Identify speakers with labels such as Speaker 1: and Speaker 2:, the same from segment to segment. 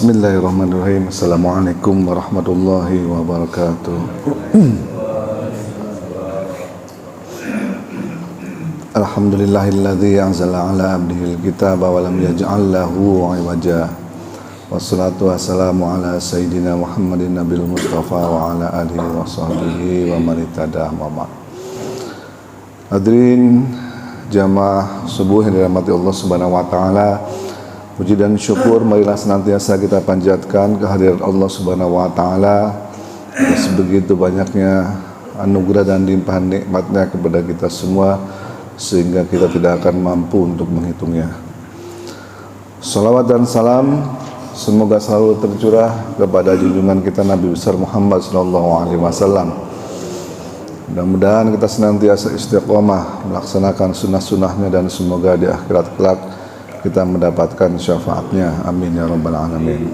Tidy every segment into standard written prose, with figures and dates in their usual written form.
Speaker 1: Bismillahirrahmanirrahim. Assalamualaikum warahmatullahi wabarakatuh. Alhamdulillahilladzi anzala ala abdihil kitaba wa lam yaj'al lahu 'iwaja. Wassalatu wassalamu ala sayyidina Muhammadin nabil mustafa wa ala alihi wa sahbihi wa man ittaba'a ma. Hadirin jamaah subuh yang dirahmati Allah Subhanahu wa taala. Puji dan syukur marilah senantiasa kita panjatkan kehadirat Allah Subhanahu wa taala atas begitu banyaknya anugerah dan limpahan nikmatnya kepada kita semua sehingga kita tidak akan mampu untuk menghitungnya. Salawat dan salam semoga selalu tercurah kepada junjungan kita Nabi besar Muhammad SAW. Mudah-mudahan kita senantiasa istiqomah melaksanakan sunnah-sunnahnya dan semoga di akhirat kelak kita mendapatkan syafaatnya. Amin ya rabbal alamin.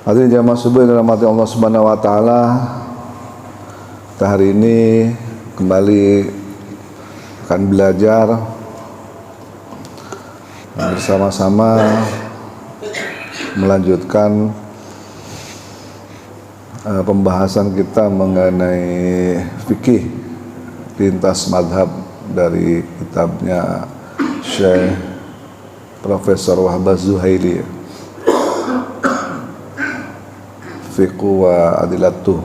Speaker 1: Hadirin jamaah subuh yang dirahmati Allah Subhanahu wa taala, kita hari ini kembali akan belajar bersama-sama melanjutkan pembahasan kita mengenai fikih lintas madhab dari kitabnya Syekh Profesor Wahab Az-Zuhaili, Fiqh wa Adilatuh.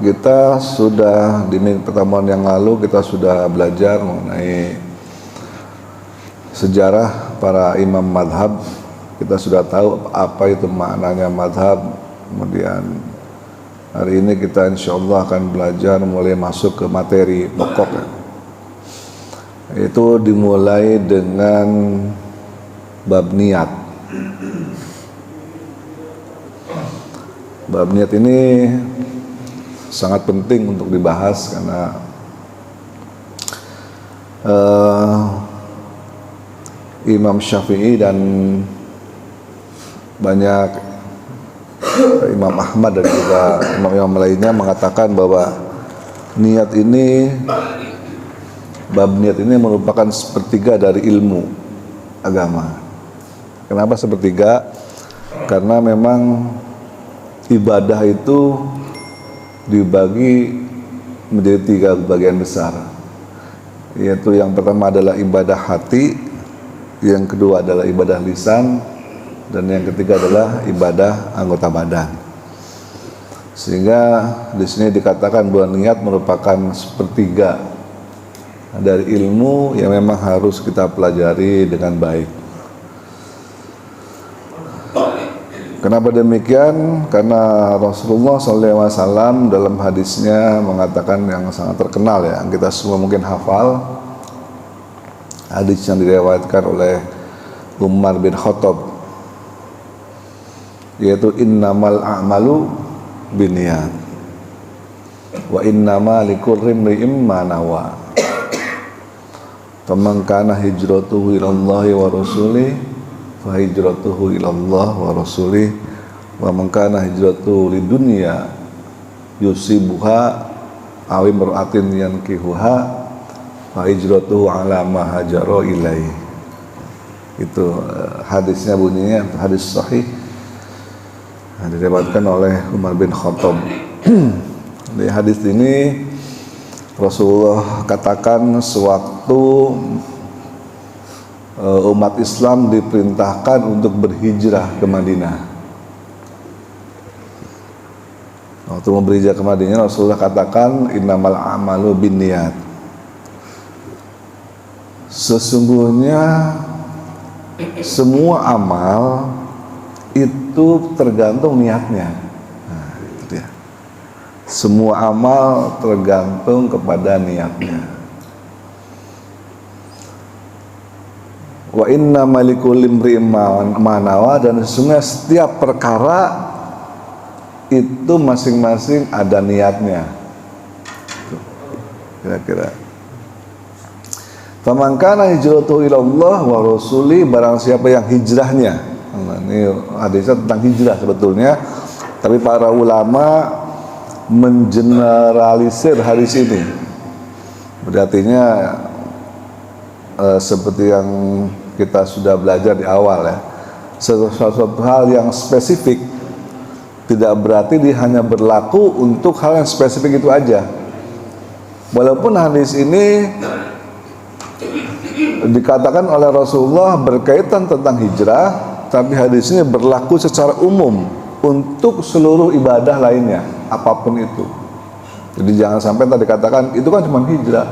Speaker 1: Kita sudah di pertemuan yang lalu kita sudah belajar mengenai sejarah para imam madhab. Kita sudah tahu apa itu maknanya madhab. Kemudian hari ini kita insyaallah akan belajar mulai masuk ke materi pokok. Itu dimulai dengan bab niat. Bab niat ini sangat penting untuk dibahas karena Imam Syafi'i dan banyak Imam Ahmad dan juga imam-imam lainnya mengatakan bahwa niat ini, bab niat ini merupakan sepertiga dari ilmu agama. Kenapa sepertiga? Karena memang ibadah itu dibagi menjadi tiga bagian besar, yaitu yang pertama adalah ibadah hati, yang kedua adalah ibadah lisan, dan yang ketiga adalah ibadah anggota badan. Sehingga di sini dikatakan bahwa niat merupakan sepertiga dari ilmu yang memang harus kita pelajari dengan baik. Kenapa demikian? Karena Rasulullah SAW dalam hadisnya mengatakan yang sangat terkenal, ya, kita semua mungkin hafal, hadis yang diriwayatkan oleh Umar bin Khattab, yaitu innamal a'malu binniyat wa innama likulli imrin ma nawa faman kana hijratuhu ilallahi wa rasulih fa hijratuhu ilallah wa rasulih wa man kana hijratuhu lidunya yusibuha aw imra'atin yankihuha fa hijratuhu ala ma hajara ilaihi. Itu hadisnya bunyinya hadis sahih, diriwayatkan oleh Umar bin Khattab. Di hadis ini Rasulullah katakan sewaktu umat Islam diperintahkan untuk berhijrah ke Madinah. Waktu mau berhijrah ke Madinah, Rasulullah katakan innamal a'malu binniyat. Sesungguhnya semua amal itu tergantung niatnya. Nah, itu dia. Semua amal tergantung kepada niatnya. Wa inna malikul imri'in ma nawa, dan sesungguhnya setiap perkara itu masing-masing ada niatnya. Kira-kira. Faman kana hijratuhu ilallah wa rasuli, barang siapa yang hijrahnya. Nah, ini hadisnya tentang hijrah sebetulnya, tapi para ulama mengeneralisir hadis ini. Berarti seperti yang kita sudah belajar di awal ya, sesuatu hal yang spesifik tidak berarti dia hanya berlaku untuk hal yang spesifik itu aja. Walaupun hadis ini dikatakan oleh Rasulullah berkaitan tentang hijrah, tapi hadis ini berlaku secara umum untuk seluruh ibadah lainnya, apapun itu. Jadi jangan sampai tadi katakan itu kan cuma hijrah,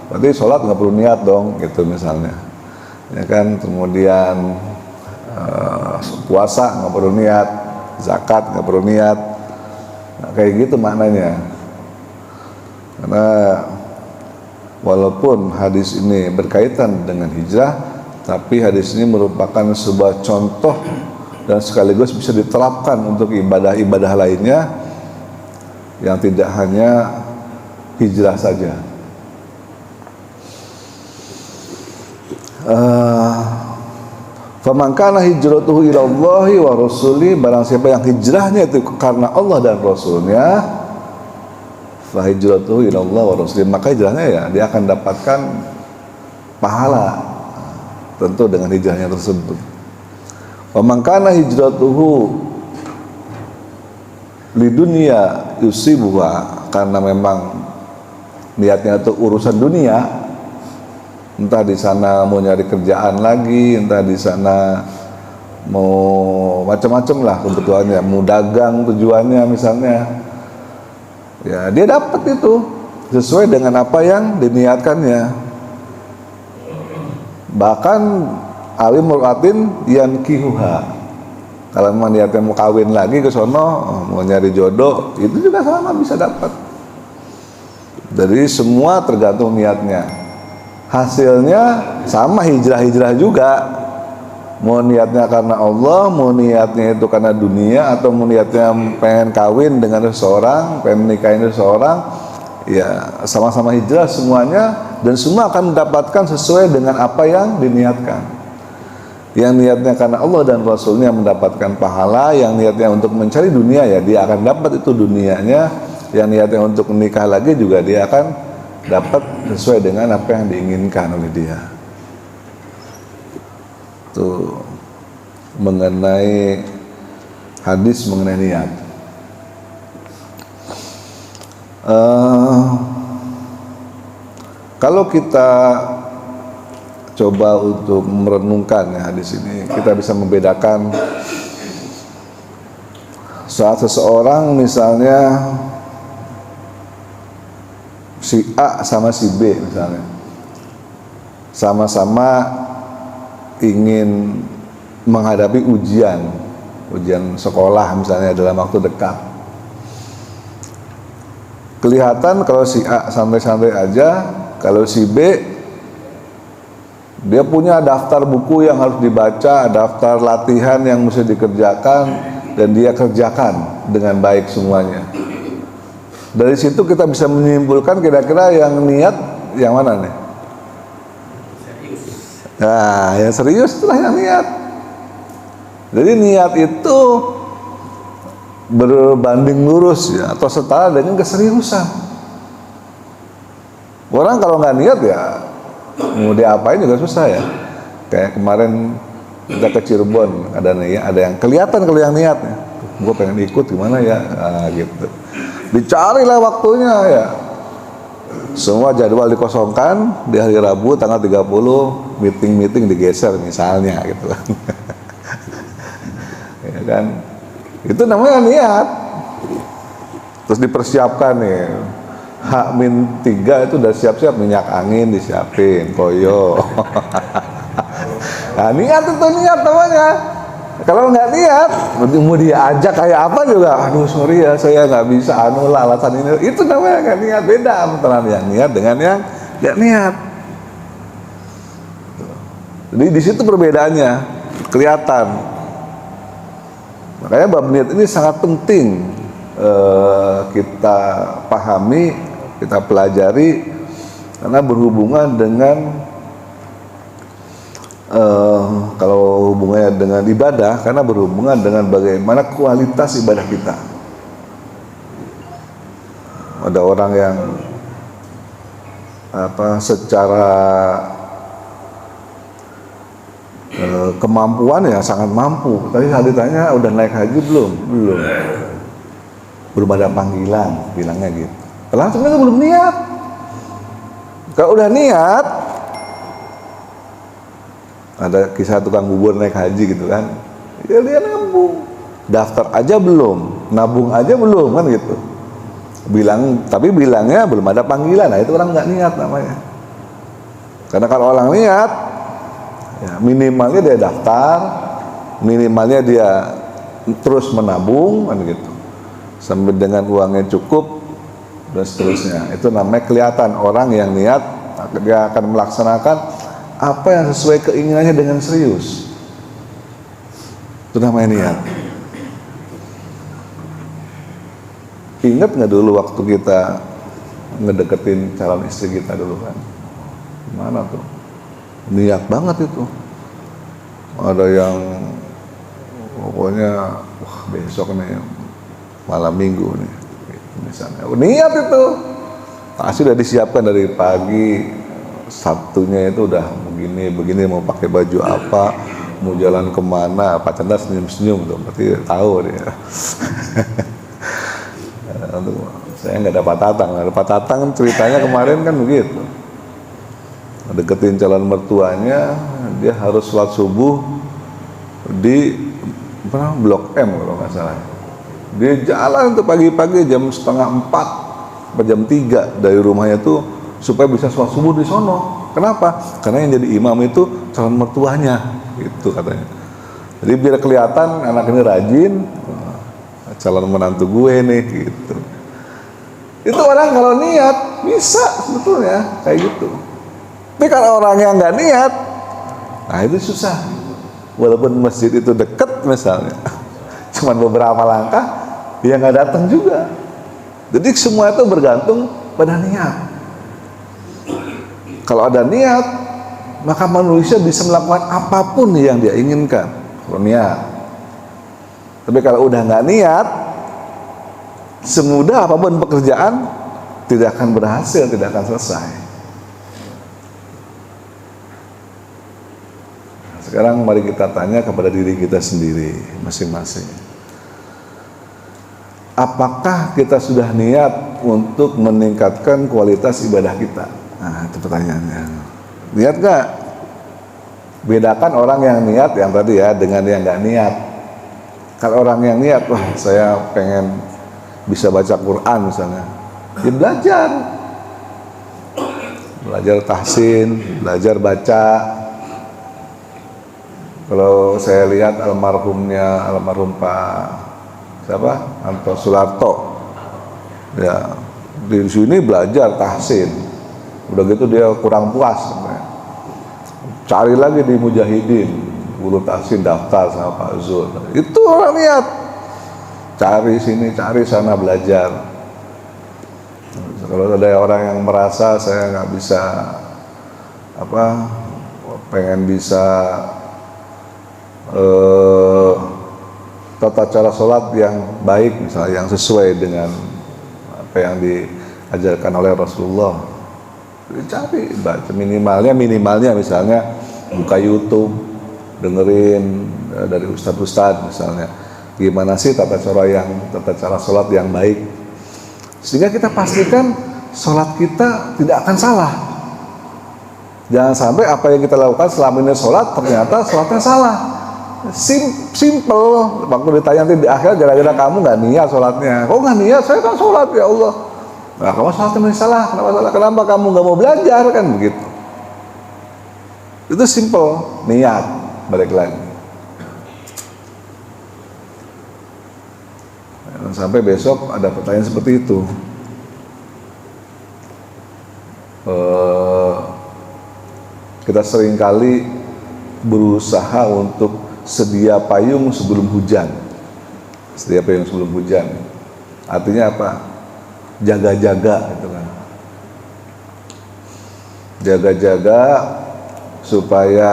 Speaker 1: berarti sholat nggak perlu niat dong, gitu misalnya, ya kan. Kemudian puasa nggak perlu niat, zakat nggak perlu niat, nah, kayak gitu maknanya. Karena walaupun hadis ini berkaitan dengan hijrah, tapi hadis ini merupakan sebuah contoh dan sekaligus bisa diterapkan untuk ibadah-ibadah lainnya yang tidak hanya hijrah saja. Faman kana hijratuhu ilallahi wa rasuli, barang siapa yang hijrahnya itu karena Allah dan Rasulnya, fa hijratuhu ilallah wa rasuli, maka hijrahnya ya dia akan dapatkan pahala tentu dengan hijrahnya tersebut. Faman kana hijratuhu lidunya yusibuha, karena memang niatnya itu urusan dunia, entah di sana mau nyari kerjaan lagi, entah di sana mau macam-macam lah kebutuhannya, mau dagang tujuannya misalnya, ya dia dapat itu sesuai dengan apa yang diniatkannya. Bahkan alim muratin yankihuha, kalau memang niatnya mau kawin lagi ke sono, mau nyari jodoh, itu juga sama bisa dapat. Dari semua tergantung niatnya. Hasilnya sama, hijrah-hijrah juga. Mau niatnya karena Allah, mau niatnya itu karena dunia, atau mau niatnya pengen kawin dengan seseorang, pengen menikahin seseorang, ya sama-sama hijrah semuanya, dan semua akan mendapatkan sesuai dengan apa yang diniatkan. Yang niatnya karena Allah dan Rasulnya mendapatkan pahala, yang niatnya untuk mencari dunia ya dia akan dapat itu dunianya, yang niatnya untuk menikah lagi juga dia akan dapat sesuai dengan apa yang diinginkan oleh dia. Itu mengenai hadis mengenai niat. Kalau kita coba untuk merenungkan ya hadis ini, kita bisa membedakan saat seseorang misalnya si A sama si B misalnya sama-sama ingin menghadapi ujian sekolah misalnya dalam waktu dekat. Kelihatan kalau si A santai-santai aja, kalau si B dia punya daftar buku yang harus dibaca, daftar latihan yang mesti dikerjakan, dan dia kerjakan dengan baik semuanya. Dari situ kita bisa menyimpulkan kira-kira yang niat yang mana nih? Nah, yang serius itulah yang niat. Jadi niat itu berbanding lurus ya, atau setara dengan keseriusan. Orang kalau nggak niat ya mau diapain juga susah ya. Kayak kemarin kita ke Cirebon, ada yang kelihatan kalau yang niatnya, gue pengen ikut gimana ya, gitu. Dicarilah waktunya ya. Semua jadwal dikosongkan di hari Rabu tanggal 30, meeting digeser misalnya gitu. Ya kan? Itu namanya niat. Terus dipersiapkan nih. H-3 itu udah siap-siap, minyak angin disiapin, koyo. Nah, niat itu niat namanya. Kalau nggak niat, mau dia ajak kayak apa juga, aduh sorry ya saya nggak bisa, lah alasan ini, itu namanya nggak niat. Beda antara yang niat dengan yang nggak niat. Jadi di situ perbedaannya kelihatan. Makanya bab niat ini sangat penting kita pahami, kita pelajari, karena berhubungan dengan kalau hubungannya dengan ibadah, karena berhubungan dengan bagaimana kualitas ibadah kita. Ada orang yang secara kemampuan ya sangat mampu, tapi saat ditanya udah naik haji belum, belum ada panggilan, bilangnya gitu. Langsung itu belum niat. Kalau udah niat, ada kisah tukang bubur naik haji gitu kan, ya dia nabung, daftar aja belum, nabung aja belum kan gitu. Tapi bilangnya belum ada panggilan, nah itu orang nggak niat namanya. Karena kalau orang niat, ya minimalnya dia daftar, minimalnya dia terus menabung kan gitu, sampai dengan uangnya cukup dan seterusnya. Itu namanya kelihatan orang yang niat, dia akan melaksanakan apa yang sesuai keinginannya dengan serius. Itu namanya niat. Ingat nggak dulu waktu kita ngedeketin calon istri kita dulu kan? Gimana tuh? Niat banget itu. Ada yang pokoknya besok nih malam minggu nih misalnya. Niat itu pasti udah disiapkan dari pagi. Sabtunya itu udah begini mau pakai baju apa, mau jalan kemana. Pak Chandra senyum tuh, berarti tahu dia. Saya nggak dapat tatang ceritanya kemarin kan begitu. Deketin calon mertuanya, dia harus sholat subuh di Blok M kalau nggak salah. Dia jalan tuh pagi-pagi jam 3:30 jam 3 dari rumahnya tuh supaya bisa sholat subuh di sono. Kenapa? Karena yang jadi imam itu calon mertuanya, gitu katanya. Jadi biar kelihatan anak ini rajin, calon menantu gue nih, gitu. Itu orang kalau niat bisa sebetulnya kayak gitu. Tapi kalau orang yang nggak niat, nah itu susah. Walaupun masjid itu dekat misalnya, cuman beberapa langkah, dia nggak datang juga. Jadi semua itu bergantung pada niat. Kalau ada niat, maka manusia bisa melakukan apapun yang dia inginkan. Kalau niat. Tapi kalau udah nggak niat, semudah apapun pekerjaan tidak akan berhasil, tidak akan selesai. Sekarang mari kita tanya kepada diri kita sendiri masing-masing. Apakah kita sudah niat untuk meningkatkan kualitas ibadah kita? Nah, itu pertanyaannya. Niat gak? Bedakan orang yang niat yang tadi ya dengan yang gak niat. Kalau orang yang niat, wah saya pengen bisa baca Quran misalnya, ya belajar tahsin, belajar baca. Kalau saya lihat almarhum Pak siapa? Anto Sularto, ya di sini belajar tahsin, udah gitu dia kurang puas, cari lagi di Mujahidin, guru tahsin daftar sama Pak Zul. Itu orang niat, cari sini cari sana belajar. Kalau ada orang yang merasa saya nggak bisa pengen bisa tata cara sholat yang baik misalnya, yang sesuai dengan apa yang diajarkan oleh Rasulullah, cari baca minimalnya misalnya buka YouTube, dengerin dari ustadz misalnya gimana sih tata cara sholat yang baik, sehingga kita pastikan sholat kita tidak akan salah. Jangan sampai apa yang kita lakukan selama ini sholat ternyata sholatnya salah. Simple. Waktu ditanya nanti di akhir, gara-gara kamu nggak niat sholatnya. Kok nggak niat? Saya kan sholat ya Allah. Nah, kamu sholatnya masih salah. Kenapa salah? Kenapa kamu nggak mau belajar kan begitu? Itu simple. Niat. Balik lagi. Dan sampai besok ada pertanyaan seperti itu. Kita seringkali berusaha untuk sedia payung sebelum hujan. Sedia payung sebelum hujan. Artinya apa? Jaga-jaga gitu kan. Jaga-jaga supaya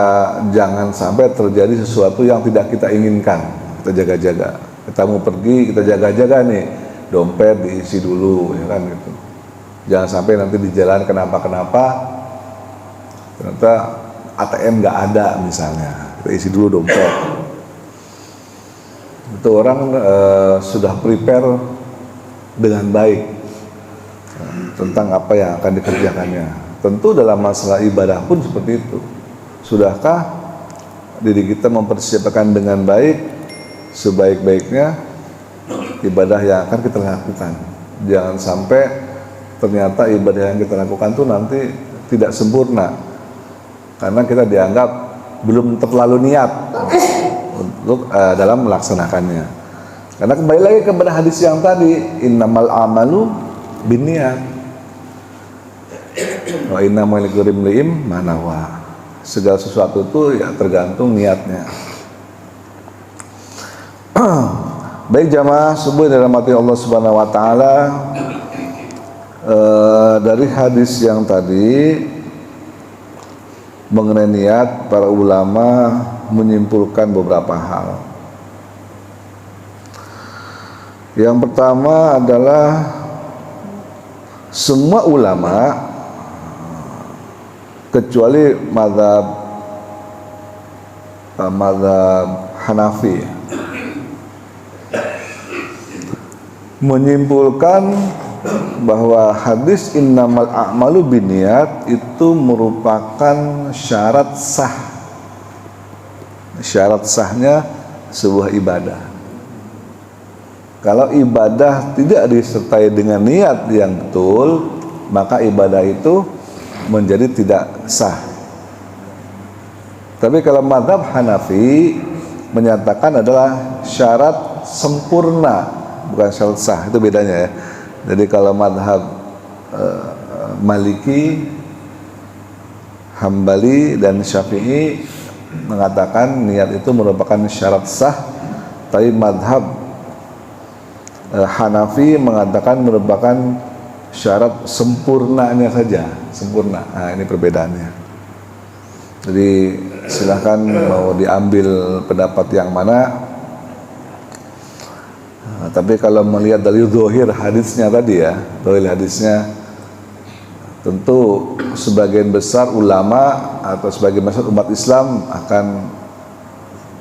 Speaker 1: jangan sampai terjadi sesuatu yang tidak kita inginkan. Kita jaga-jaga. Kita mau pergi, kita jaga-jaga nih. Dompet diisi dulu ya kan gitu. Jangan sampai nanti di jalan kenapa-kenapa ternyata ATM nggak ada misalnya. kita isi dulu dompet. Itu orang sudah prepare dengan baik tentang apa yang akan dikerjakannya. Tentu dalam masalah ibadah pun seperti itu. Sudahkah diri kita mempersiapkan dengan baik sebaik-baiknya ibadah yang akan kita lakukan? Jangan sampai ternyata ibadah yang kita lakukan itu nanti tidak sempurna karena kita dianggap belum terlalu niat untuk dalam melaksanakannya. Karena kembali lagi kepada hadis yang tadi, innamal amalu binniyat wa innamal likulli imri'in ma nawa. Segala sesuatu itu ya tergantung niatnya. Baik jamaah subuh dalam hati Allah Subhanahu wa taala, dari hadis yang tadi mengenai niat, para ulama menyimpulkan beberapa hal. Yang pertama adalah semua ulama kecuali mazhab Hanafi menyimpulkan bahwa hadis innamal a'malu binniyat itu merupakan syarat sahnya sebuah ibadah. Kalau ibadah tidak disertai dengan niat yang betul, maka ibadah itu menjadi tidak sah. Tapi kalau mazhab Hanafi menyatakan adalah syarat sempurna, bukan syarat sah, itu bedanya ya. Jadi kalau mazhab Maliki, Hambali dan Syafi'i mengatakan niat itu merupakan syarat sah, tapi mazhab Hanafi mengatakan merupakan syarat sempurnanya saja, sempurna. Nah, ini perbedaannya. Jadi silahkan mau diambil pendapat yang mana. Tapi kalau melihat dari zahir hadisnya tadi ya, zahir hadisnya, tentu sebagian besar ulama atau sebagian besar umat Islam akan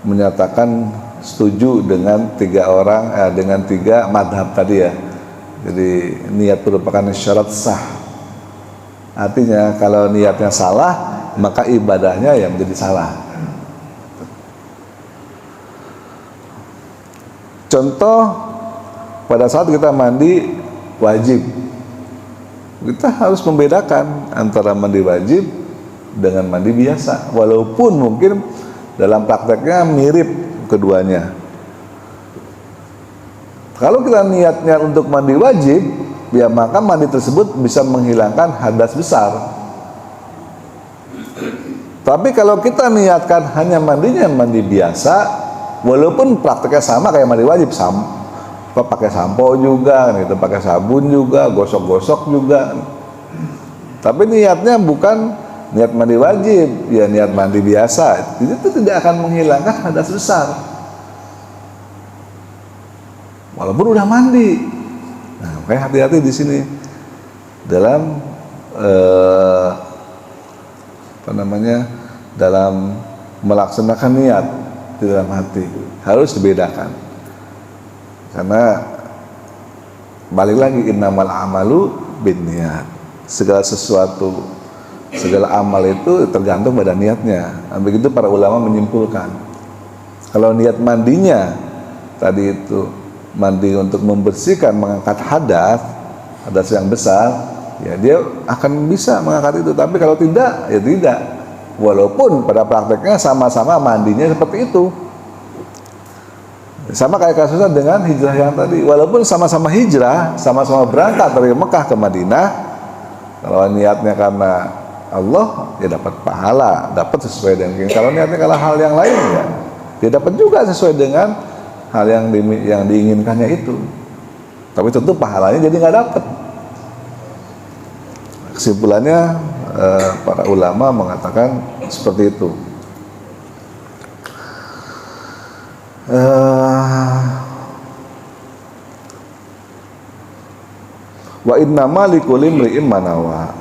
Speaker 1: menyatakan setuju dengan dengan tiga madhab tadi ya. Jadi niat merupakan syarat sah. Artinya kalau niatnya salah, maka ibadahnya yang menjadi salah. Contoh, pada saat kita mandi wajib, kita harus membedakan antara mandi wajib dengan mandi biasa, walaupun mungkin dalam prakteknya mirip keduanya. Kalau kita niatnya untuk mandi wajib, ya maka mandi tersebut bisa menghilangkan hadas besar. Tapi kalau kita niatkan hanya mandinya mandi biasa, walaupun prakteknya sama kayak mandi wajib, pakai sampo juga, gitu, pakai sabun juga, gosok-gosok juga. Tapi niatnya bukan niat mandi wajib, ya niat mandi biasa. Itu tidak akan menghilangkan hadas besar. Walaupun udah mandi. Nah, makanya hati-hati di sini dalam dalam melaksanakan niat di dalam hati harus dibedakan. Karena balik lagi innamal amalu binniyat. Segala sesuatu, segala amal itu tergantung pada niatnya. Begitu para ulama menyimpulkan. Kalau niat mandinya tadi itu mandi untuk membersihkan, mengangkat hadas yang besar, ya dia akan bisa mengangkat itu. Tapi kalau tidak, ya tidak. Walaupun pada prakteknya sama-sama mandinya seperti itu. Sama kayak kasusnya dengan hijrah yang tadi. Walaupun sama-sama hijrah, sama-sama berangkat dari Mekah ke Madinah, kalau niatnya karena Allah, ya dapat pahala, dapat sesuai dengan. Kalau niatnya karena hal yang lain, ya dia dapat juga sesuai dengan hal yang diinginkannya itu. Tapi tentu pahalanya jadi nggak dapat. Kesimpulannya para ulama mengatakan seperti itu. Wa innama likulli imri'in ma nawa.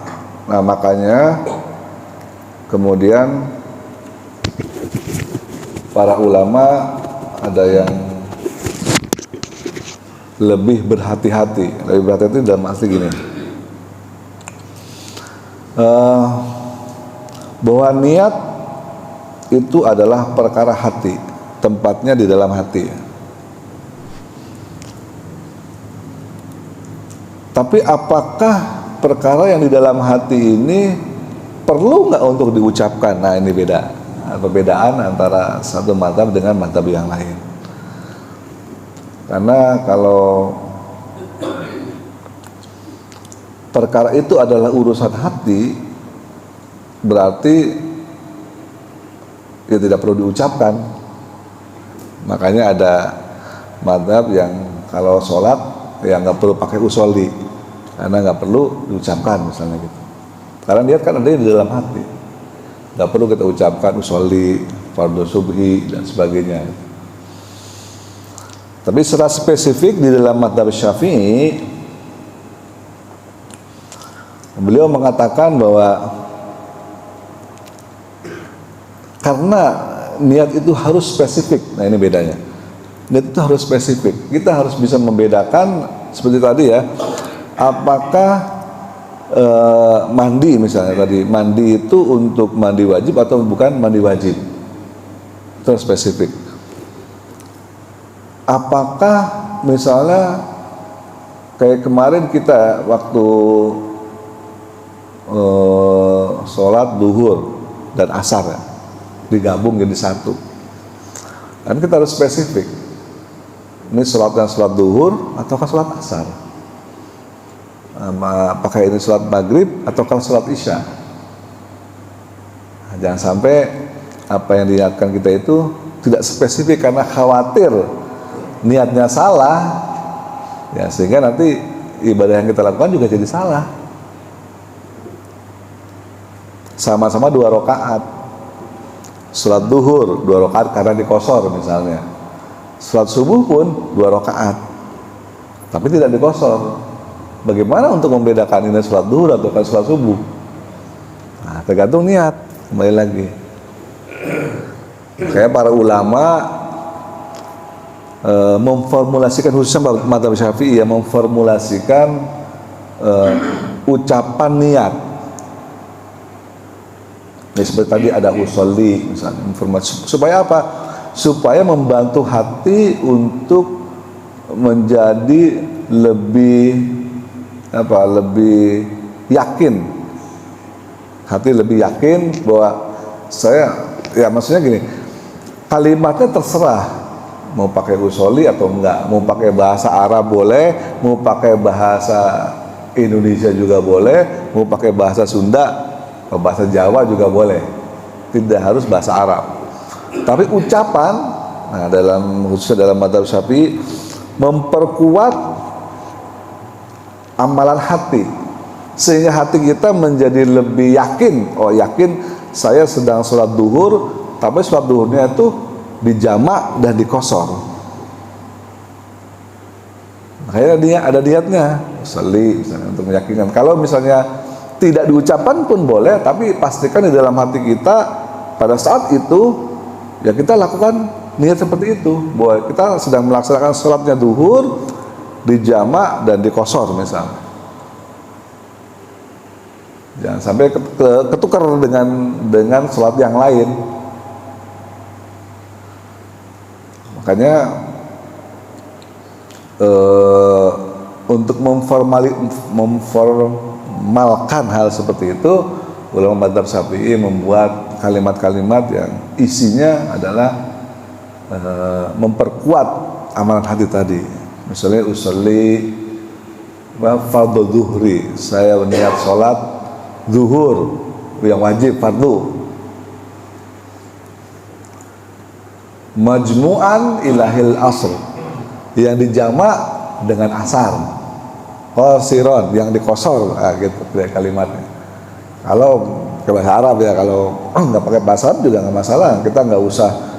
Speaker 1: Nah, makanya kemudian para ulama ada yang lebih berhati-hati. Lebih berhati-hati dalam arti gini, bahwa niat itu adalah perkara hati, tempatnya di dalam hati. Tapi apakah perkara yang di dalam hati ini perlu nggak untuk diucapkan? Nah, ini perbedaan antara satu mazhab dengan mazhab yang lain. Karena kalau perkara itu adalah urusan hati, berarti ya tidak perlu diucapkan. Makanya ada mazhab yang kalau sholat ya nggak perlu pakai usolli, karena nggak perlu diucapkan misalnya gitu. Karena niat kan ada di dalam hati, nggak perlu kita ucapkan usolli, fardhu subhi dan sebagainya. Tapi secara spesifik di dalam mazhab Syafi'i, beliau mengatakan bahwa karena niat itu harus spesifik. Nah, ini bedanya. Niat itu harus spesifik. Kita harus bisa membedakan seperti tadi ya. Apakah mandi misalnya tadi, mandi itu untuk mandi wajib atau bukan mandi wajib? Itu harus spesifik. Apakah misalnya kayak kemarin kita waktu sholat duhur dan asar ya, digabung jadi satu, kan kita harus spesifik. Ini sholatnya sholat duhur ataukah sholat asar? Apakah ini sholat maghrib ataukah sholat isya? Nah, jangan sampai apa yang diniatkan kita itu tidak spesifik karena khawatir niatnya salah, ya sehingga nanti ibadah yang kita lakukan juga jadi salah. Sama-sama 2 rakaat, sholat duhur 2 rakaat karena dikosor misalnya, sholat subuh pun 2 rakaat, tapi tidak dikosor. Bagaimana untuk membedakan ini sholat duhur atau sholat subuh? Nah, tergantung niat, kembali lagi. Kayak para ulama memformulasikan, khususnya mazhab Syafi'i ya, memformulasikan ucapan niat. Ya, seperti tadi ada usolli misalnya, informasi supaya apa? Supaya membantu hati untuk menjadi lebih lebih yakin. Hati lebih yakin bahwa saya, ya maksudnya gini, kalimatnya terserah mau pakai usolli atau enggak, mau pakai bahasa Arab boleh, mau pakai bahasa Indonesia juga boleh, mau pakai bahasa Sunda atau bahasa Jawa juga boleh, tidak harus bahasa Arab. Tapi ucapan, nah khususnya dalam mazhab Syafi'i, memperkuat amalan hati, sehingga hati kita menjadi lebih yakin. Oh, yakin saya sedang sholat duhur, tapi sholat duhurnya itu dijamak dan dikosor. Makanya dia ada niatnya, usolli misalnya, untuk meyakinkan. Kalau misalnya tidak diucapkan pun boleh, tapi pastikan di dalam hati kita pada saat itu ya kita lakukan niat seperti itu, bahwa kita sedang melaksanakan sholatnya duhur, dijamak dan dikosor misalnya. Jangan sampai ketukar dengan sholat yang lain. Makanya untuk memformalkan hal seperti itu, ulama mazhab Syafi'i membuat kalimat-kalimat yang isinya adalah memperkuat amalan hati tadi. Misalnya usolli fardhu zuhri, saya niat sholat zuhur yang wajib fardhu, majmu'an ilahil asr, yang dijamak dengan asar, qasiron yang dikosor, gitu kalimatnya. Kalau ke bahasa Arab ya, kalau nggak pakai bahasa Arab juga nggak masalah, kita nggak usah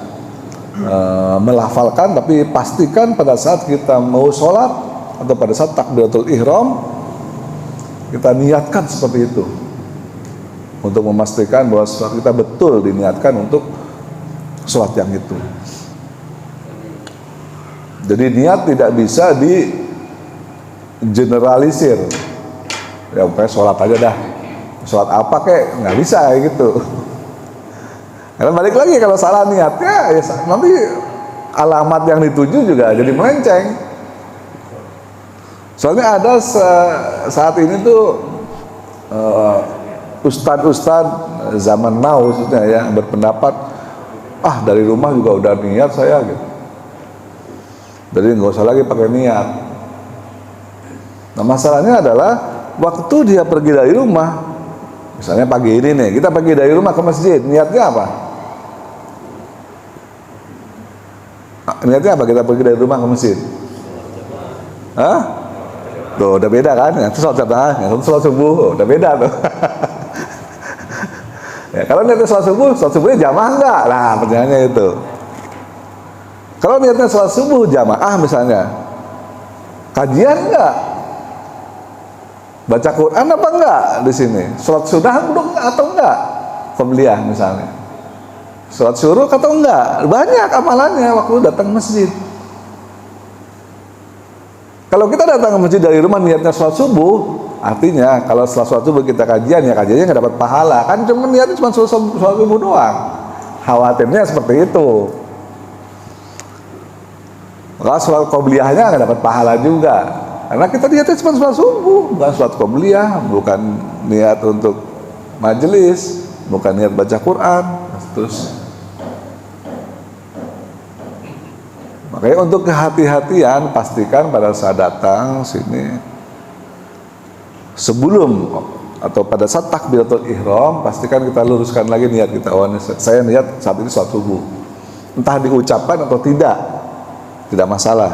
Speaker 1: melafalkan, tapi pastikan pada saat kita mau sholat atau pada saat takbiratul ihram kita niatkan seperti itu, untuk memastikan bahwa sholat kita betul diniatkan untuk sholat yang itu. Jadi niat tidak bisa di generalisir. Ya pokoknya sholat aja dah. Sholat apa kek, nggak bisa gitu. Karena balik lagi kalau salah niatnya, ya nanti alamat yang dituju juga jadi melenceng. Soalnya ada saat ini tuh ustadz-ustadz zaman now maksudnya ya berpendapat, dari rumah juga udah niat saya gitu. Jadi nggak usah lagi pakai niat. Nah masalahnya adalah waktu dia pergi dari rumah, misalnya pagi ini nih, kita pergi dari rumah ke masjid, niatnya apa? Niatnya apa kita pergi dari rumah ke masjid? Hah? Tuh udah beda kan? Itu sholat jamaah, itu sholat subuh, udah beda tuh. Ya, kalau niatnya sholat subuhnya jamaah enggak? Nah pertanyaannya itu. Kalau niatnya sholat subuh jamaah misalnya, kajian enggak? Baca Quran apa enggak di sini? Sholat sunnah atau enggak? Qobliyah misalnya. Sholat syuruk atau enggak? Banyak amalannya waktu datang ke masjid. Kalau kita datang ke masjid dari rumah niatnya sholat subuh, artinya kalau setelah sholat subuh kita kajian, ya kajiannya nggak dapat pahala. Kan cuma niatnya cuma sholat subuh doang. Khawatirnya seperti itu. Kalau sholat qobliyahnya nggak dapat pahala juga, karena kita niatnya cuma sholat subuh, bukan sholat qobliyah, bukan niat untuk majelis, bukan niat baca Quran, terus. Makanya untuk kehati-hatian, pastikan pada saat datang sini sebelum atau pada saat takbiratul ihram, pastikan kita luruskan lagi niat kita. Saya niat saat ini sholat subuh, entah diucapkan atau tidak masalah,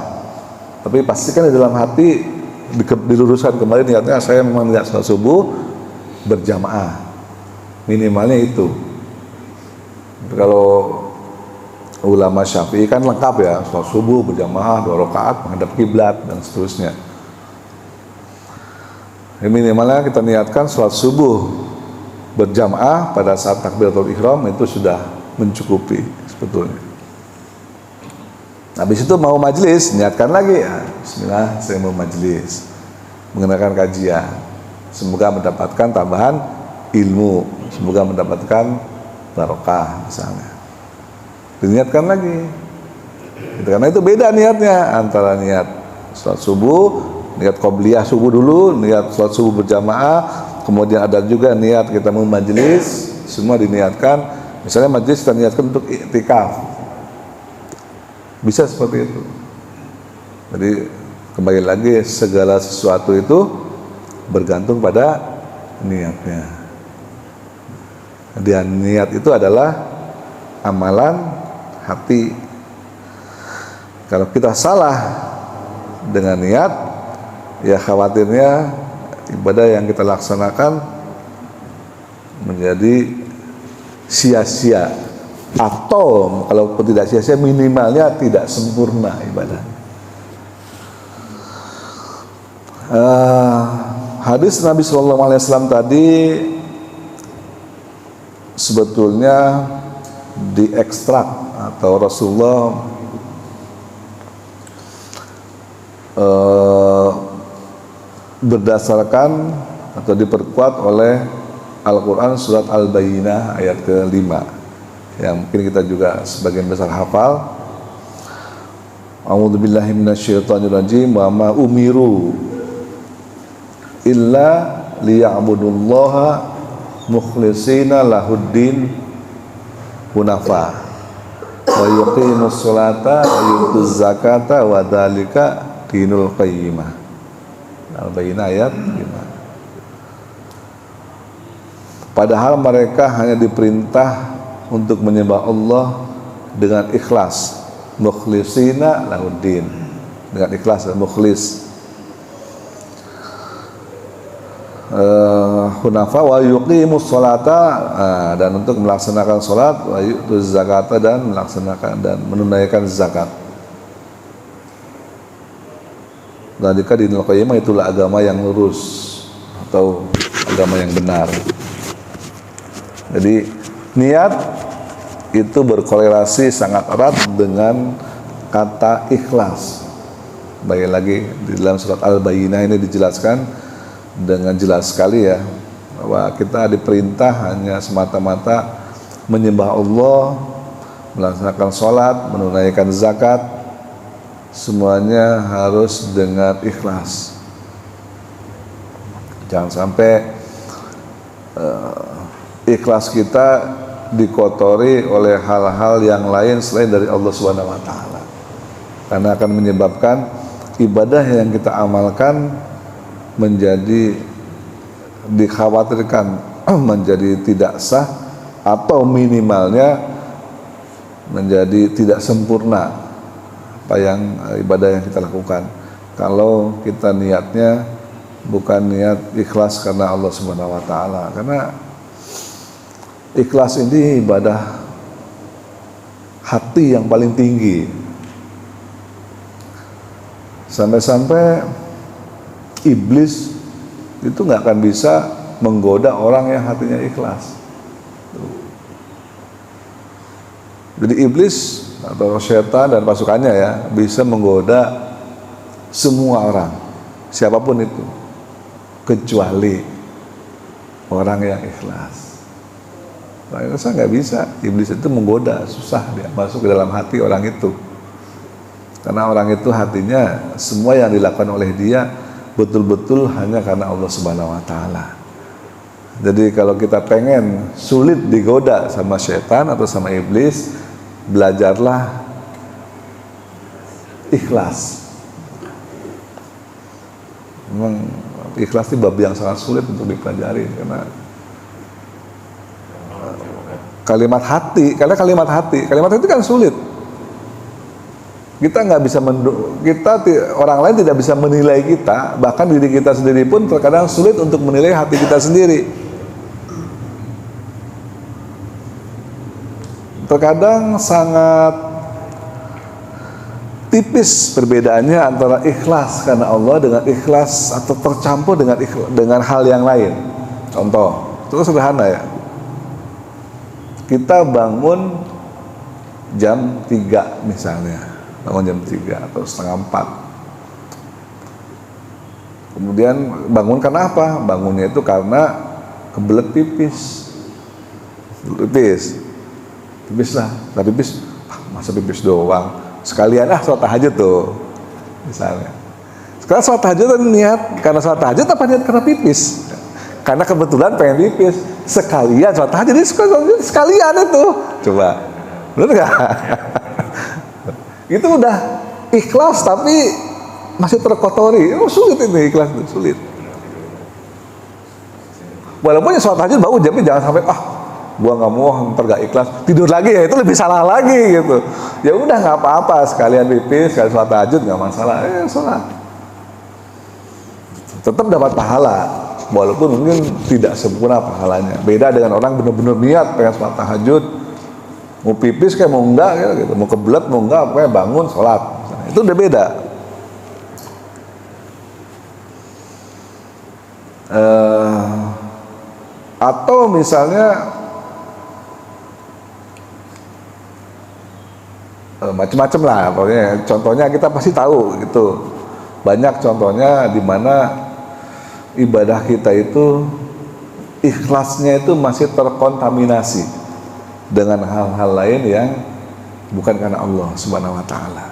Speaker 1: tapi pastikan di dalam hati diluruskan kembali niatnya, saya memang niat sholat subuh berjamaah, minimalnya itu. Kalau ulama Syafi'i kan lengkap ya, sholat subuh berjamaah 2 rakaat menghadap kiblat dan seterusnya. Minimalnya kita niatkan sholat subuh berjamaah pada saat takbiratul ihram, itu sudah mencukupi sebetulnya. Habis itu mau majelis, niatkan lagi, ya, bismillah saya mau majelis mengenakan kajian, semoga mendapatkan tambahan ilmu, semoga mendapatkan barokah misalnya. Diniatkan lagi. Karena itu beda niatnya antara niat sholat subuh, niat qobliyah subuh dulu, niat sholat subuh berjamaah, kemudian ada juga niat kita mau majelis, semua diniatkan. Misalnya majelis kita niatkan untuk iktikaf, bisa seperti itu. Jadi kembali lagi, segala sesuatu itu bergantung pada niatnya. Dan niat itu adalah amalan hati. Kalau kita salah dengan niat, ya khawatirnya ibadah yang kita laksanakan menjadi sia-sia, atau kalaupun tidak sia-sia, minimalnya tidak sempurna ibadah. Hadis Nabi SAW tadi sebetulnya diekstrak atau Rasulullah berdasarkan atau diperkuat oleh Al-Quran surat Al-Bayyinah ayat ke-5, yang mungkin kita juga sebagian besar hafal. A'udzubillahi minasyaitonirrajim. Wa ma umiru illa liya'budullaha mukhlishina lahuddin hunafa wa yuqimus sholata wa yutuz zakata wa dzalika dinul qayyimah. Al-Bayyinah ayat 5. Padahal mereka hanya diperintah untuk menyembah Allah dengan ikhlas, mukhlishina lahuddin, dengan ikhlas dan mukhlis, hunafa wa yuqimus sholata, dan untuk melaksanakan sholat, wa yutuz zakata, dan melaksanakan dan menunaikan zakat. Dzalika dinul qayyimah, itulah agama yang lurus atau agama yang benar. Jadi niat itu berkorelasi sangat erat dengan kata ikhlas. Baik lagi di dalam surat Al-Bayyinah ini dijelaskan dengan jelas sekali ya, bahwa kita diperintah hanya semata-mata menyembah Allah, melaksanakan sholat, menunaikan zakat, semuanya harus dengan ikhlas. Jangan sampai ikhlas kita dikotori oleh hal-hal yang lain selain dari Allah Subhanahu wa taala. Karena akan menyebabkan ibadah yang kita amalkan menjadi dikhawatirkan menjadi tidak sah atau minimalnya menjadi tidak sempurna apa yang ibadah yang kita lakukan. Kalau kita niatnya bukan niat ikhlas karena Allah Subhanahu wa taala. Karena ikhlas ini ibadah hati yang paling tinggi. Sampai-sampai iblis itu nggak akan bisa menggoda orang yang hatinya ikhlas. Jadi iblis atau setan dan pasukannya ya bisa menggoda semua orang, siapapun itu, kecuali orang yang ikhlas. Nah, saya nggak bisa, iblis itu menggoda, susah dia masuk ke dalam hati orang itu. Karena orang itu hatinya semua yang dilakukan oleh dia betul-betul hanya karena Allah Subhanahu wa taala. Jadi kalau kita pengen sulit digoda sama setan atau sama iblis, belajarlah ikhlas. Memang ikhlas itu bab yang sangat sulit untuk dipelajari karena kalimat hati kan sulit. Kita nggak bisa orang lain tidak bisa menilai kita, bahkan diri kita sendiri pun terkadang sulit untuk menilai hati kita sendiri. Terkadang sangat tipis perbedaannya antara ikhlas karena Allah dengan ikhlas atau tercampur dengan hal yang lain. Contoh, itu sederhana ya. Kita bangun jam 3 misalnya. Bangun jam 3 atau setengah 4. Kemudian bangun karena apa? Bangunnya itu karena kebelet pipis. Pipis lah, tapi masa pipis doang. Sekalian sholat tahajud tuh misalnya. Sekarang sholat tahajud niat karena sholat tahajud apa niat karena pipis? Karena kebetulan pengen pipis. Sekalian sholat tahajud, jadi sekalian itu. Coba, bener nggak? Itu udah ikhlas tapi masih terkotori. Sulit ini ikhlas itu, sulit. Walaupun ya sholat tahajud bangun jamnya jangan sampai gua nggak mau ntar gak ikhlas tidur lagi, ya itu lebih salah lagi gitu. Ya udah nggak apa-apa, sekalian pipis, sekalian sholat tahajud nggak masalah. Sholat tetap dapat pahala walaupun mungkin tidak sempurna pahalanya. Beda dengan orang benar-benar niat pengen sholat tahajud, mau pipis kayak mau enggak gitu, mau kebelet mau enggak, pokoknya bangun sholat, itu udah beda. Atau misalnya macam-macam lah, pokoknya contohnya kita pasti tahu gitu. Banyak contohnya di mana ibadah kita itu ikhlasnya itu masih terkontaminasi dengan hal-hal lain yang bukan karena Allah Subhanahu wa taala.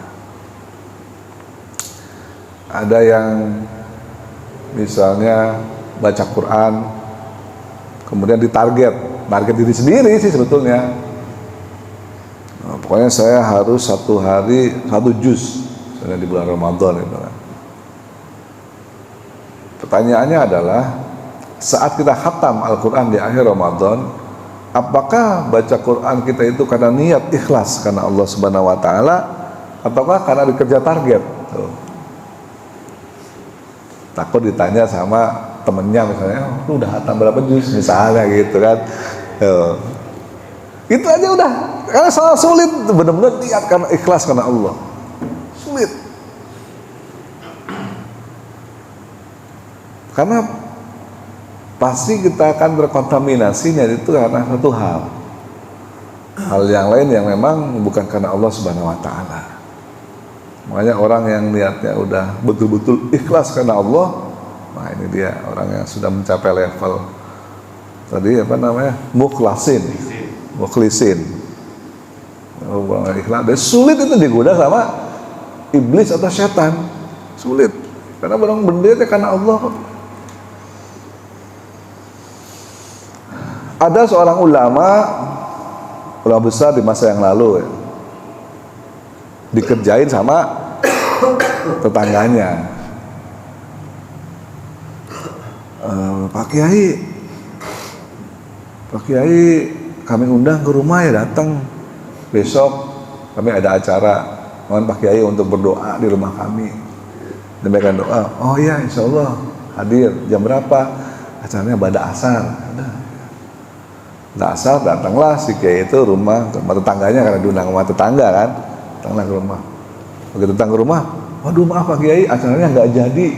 Speaker 1: Ada yang misalnya baca Quran kemudian ditarget diri sendiri sih sebetulnya. Pokoknya saya harus satu hari 1 juz misalnya di bulan Ramadan gitu kan. Pertanyaannya adalah saat kita khatam Al-Quran di akhir Ramadan, apakah baca Quran kita itu karena niat ikhlas karena Allah Subhanahu wa taala ataukah karena dikejar target? Tuh. Takut ditanya sama temennya misalnya, lu udah khatam berapa juz misalnya gitu kan. Itu aja udah, karena sangat sulit benar-benar niat karena ikhlas karena Allah. Sulit. Karena pasti kita akan berkontaminasinya itu karena satu hal. hal yang lain yang memang bukan karena Allah Subhanahu wa taala. Makanya orang yang niatnya udah betul-betul ikhlas karena Allah, nah ini dia orang yang sudah mencapai level tadi apa namanya? Mukhlisin. Orang ikhlas. Dan sulit itu digoda sama iblis atau setan. Sulit. Karena orang berdiri karena Allah. Ada seorang ulama besar di masa yang lalu ya, dikerjain sama tetangganya. Pak Kiai kami undang ke rumah ya, datang besok kami ada acara, mohon Pak Kiai untuk berdoa di rumah kami. Demikian doa. Oh iya, insya Allah hadir. Jam berapa? Acaranya pada asar. Asar datanglah si Kiai itu rumah tetangganya, karena diundang rumah tetangga kan, datanglah ke rumah. Begitu datang ke rumah, waduh maaf Pak Kiai, acaranya nggak jadi.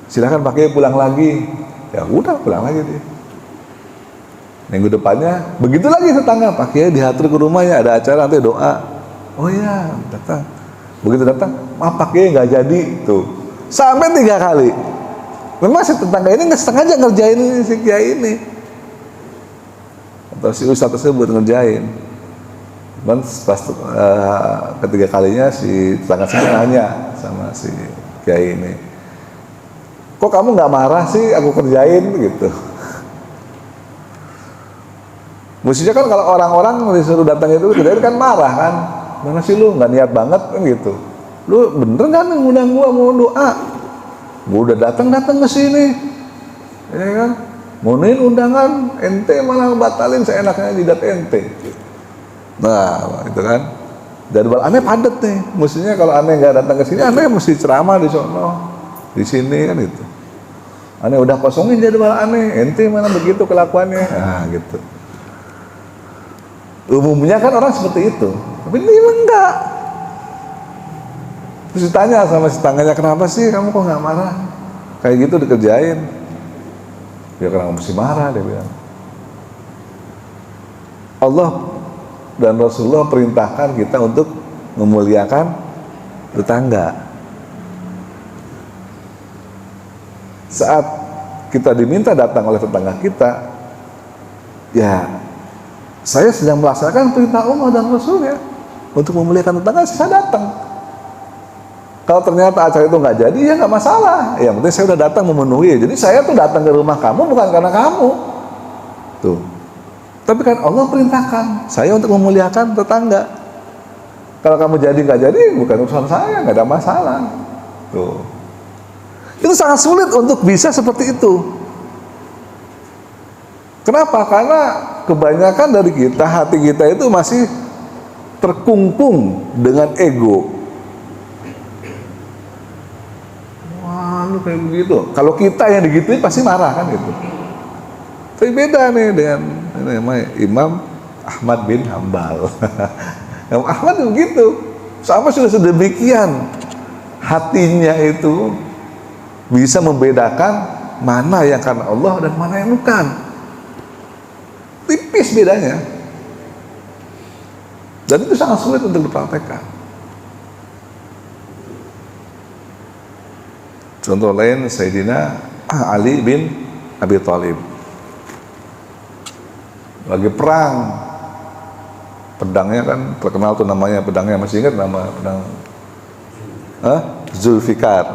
Speaker 1: Silakan Pak Kiai pulang lagi. Ya udah pulang lagi dia. Minggu depannya begitu lagi tetangga, Pak Kiai diatur ke rumahnya ada acara nanti doa. Oh iya datang. Begitu datang, maaf Pak Kiai nggak jadi tuh. Sampai 3 kali. Memang si tetangga ini nggak sengaja ngerjain si Kiai ini. Atau si ustaz tersebut ngerjain. Dan pas ketiga kalinya si tetangga tersebut nanya sama si Kiai ini, kok kamu nggak marah sih aku kerjain gitu. Mestinya kan kalau orang-orang disuruh datang itu kerjain kan marah kan, mana sih lu nggak niat banget kan gitu. Lu bener kan ngundang gua mau doa, gua udah datang ke sini, ya kan? Ngunin undangan, ente malah batalin seenaknya jidat ente. Nah, itu kan. Jadwal aneh padat nih. Mestinya kalau aneh nggak datang ke sini, aneh mesti ceramah di sono, di sini kan itu. Aneh udah kosongin jadwal aneh, ente mana begitu kelakuannya. Nah, gitu. Umumnya kan orang seperti itu, tapi ini enggak. Terus ditanya sama si tangganya, kenapa sih kamu kok nggak marah? Kayak gitu dikerjain. Dia karena mesti marah, dia bilang. Allah dan Rasulullah perintahkan kita untuk memuliakan tetangga. Saat kita diminta datang oleh tetangga kita, ya saya sedang melaksanakan perintah Allah dan Rasulnya untuk memuliakan tetangga, saya datang. Kalau ternyata acara itu nggak jadi, ya nggak masalah. Yang penting saya udah datang memenuhi. Jadi saya tuh datang ke rumah kamu bukan karena kamu, tuh. Tapi kan Allah perintahkan saya untuk memuliakan tetangga. Kalau kamu jadi nggak jadi, bukan urusan saya, nggak ada masalah. Tuh. Itu sangat sulit untuk bisa seperti itu. Kenapa? Karena kebanyakan dari kita, hati kita itu masih terkungkung dengan ego. Lu kayak begitu. Kalau kita yang digituin pasti marah kan gitu. Tapi beda nih dengan Imam Ahmad bin Hambal. Imam Ahmad begitu. Sama sudah sedemikian hatinya itu bisa membedakan mana yang karena Allah dan mana yang bukan. Tipis bedanya. Dan itu sangat sulit untuk dipraktekkan. Contoh lain Sayyidina Ali bin Abi Thalib lagi perang, pedangnya kan terkenal tuh namanya, pedangnya masih ingat nama pedang? Zulfikar.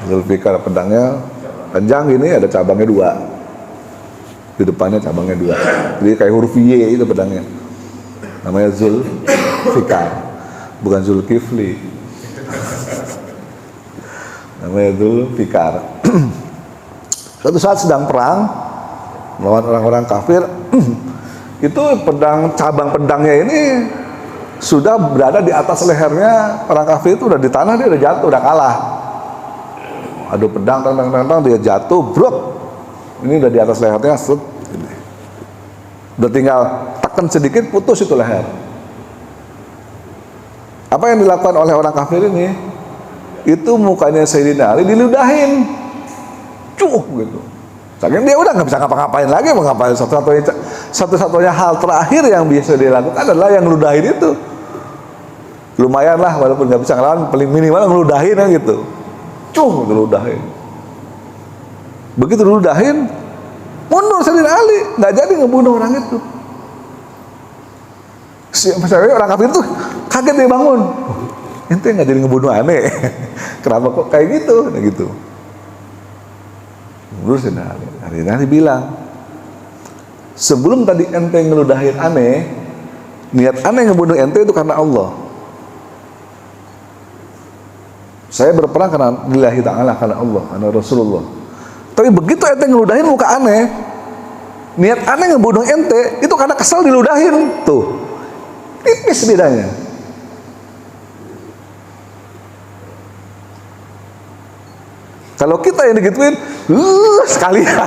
Speaker 1: Zulfikar, pedangnya panjang gini, ada cabangnya 2 di depannya, cabangnya 2, jadi kayak huruf Y itu pedangnya, namanya Zulfikar, bukan Zulkifli. Namanya Zulfikar. Suatu saat sedang perang melawan orang-orang kafir, itu cabang pedangnya ini sudah berada di atas lehernya orang kafir, itu udah di tanah, dia udah jatuh, udah kalah. Aduh pedang, dia jatuh, brok. Ini udah di atas lehernya, set. Udah tinggal tekan sedikit, putus itu leher. Apa yang dilakukan oleh orang kafir ini? Itu mukanya Sayyidina Ali diludahin, cuh gitu. Saking dia udah nggak bisa ngapa-ngapain lagi, mau ngapain satu-satunya satu-satunya hal terakhir yang bisa dilakukan adalah yang ngeludahin itu. Lumayan lah, walaupun nggak bisa ngelawan, paling minimal ngeludahin kan gitu. Ngeludahin. Begitu ngeludahin, mundur Sayyidina Ali, nggak jadi ngebunuh orang itu. Misalnya orang kafir tuh kaget dia bangun. Ente nggak jadi ngebunuh aneh. Kenapa kok kayak gitu? Nah gitu. Mundur Sayyidina Ali. Sayyidina Ali bilang, sebelum tadi ente ngeludahin aneh, niat aneh ngebunuh ente itu karena Allah. Saya berperang karena lillahi ta'ala, karena Allah, karena Rasulullah. Tapi begitu ente ngeludahin muka aneh, niat aneh ngebunuh ente itu karena kesal diludahin. Tuh, tipis bedanya. Kalau kita yang digituin, sekalian.